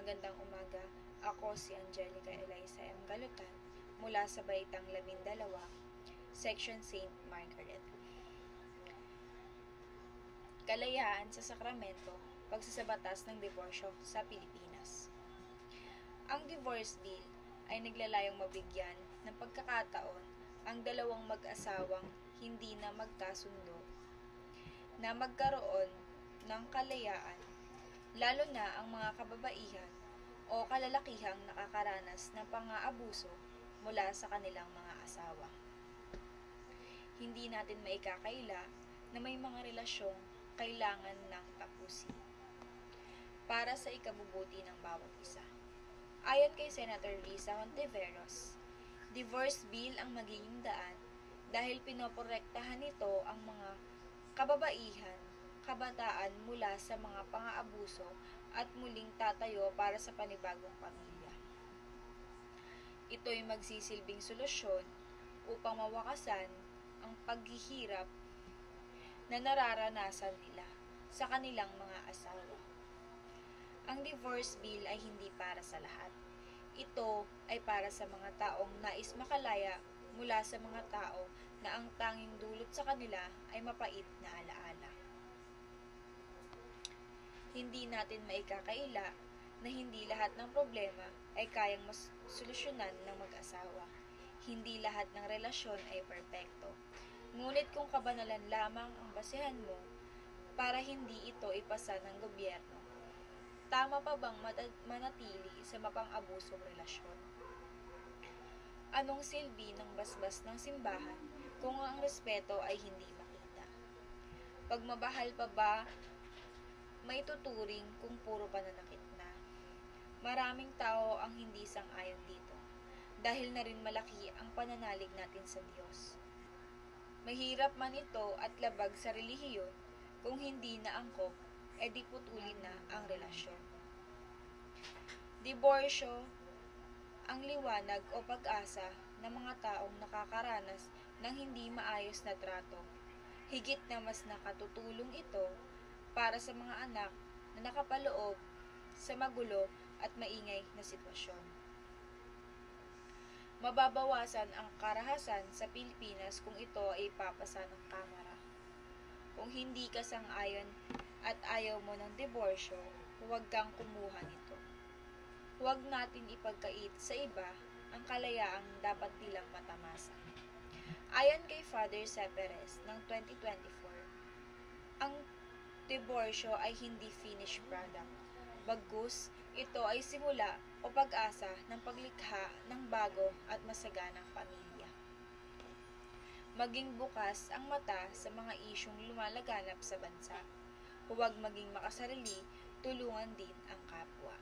Magandang umaga. Ako si Angelica Eliza M. Galutan mula sa Baitang 12, Section St. Margaret. Kalayaan sa sakramento, pagsasabatas ng diborsyo sa Pilipinas. Ang divorce bill ay naglalayong mabigyan ng pagkakataon ang dalawang mag-asawang hindi na magkasundo na magkaroon ng kalayaan, lalo na ang mga kababaihan o kalalakihang nakakaranas ng pang-aabuso mula sa kanilang mga asawa. Hindi natin maikakaila na may mga relasyong kailangan ng tapusin para sa ikabubuti ng bawat isa. Ayon kay Senator Risa Hontiveros, divorce bill ang magiging daan dahil pinoprotektahan nito ang mga kababaihan, kabataan mula sa mga pang-aabuso at muling tatayo para sa panibagong pamilya. Ito'y magsisilbing solusyon upang mawakasan ang paghihirap na nararanasan nila sa kanilang mga asawa. Ang divorce bill ay hindi para sa lahat. Ito ay para sa mga taong nais makalaya mula sa mga tao na ang tanging dulot sa kanila ay mapait na alaala. Hindi natin maikakaila na hindi lahat ng problema ay kayang solusyonan ng mag-asawa. Hindi lahat ng relasyon ay perpekto. Ngunit kung kabanalan lamang ang basehan mo para hindi ito ipasa ng gobyerno, tama pa bang manatili sa mapang-abusong relasyon? Anong silbi ng basbas ng simbahan kung ang respeto ay hindi makita? Pagmamahal pa ba may tuturing kung puro pananakit na? Maraming tao ang hindi sang-ayon dito dahil na rin malaki ang pananalig natin sa Diyos. Mahirap man ito at labag sa relihiyon, kung hindi na angkop, edi putulin na ang relasyon. Diborsyo ang liwanag o pag-asa ng mga taong nakakaranas ng hindi maayos na trato. Higit na mas nakatutulong ito para sa mga anak na nakapaloob sa magulo at maingay na sitwasyon. Mababawasan ang karahasan sa Pilipinas kung ito ay ipapasa ng Kamara. Kung hindi ka sang-ayon at ayaw mo ng diborsyo, huwag kang kumuha nito. Huwag natin ipagkait sa iba ang kalayaang dapat nilang matamasa. Ayon kay Father Seperes ng 2024, ang diborsyo ay hindi finished product. Bagkus, ito ay simula o pag-asa ng paglikha ng bago at masaganang pamilya. Maging bukas ang mata sa mga isyong lumalaganap sa bansa. Huwag maging makasarili, tulungan din ang kapwa.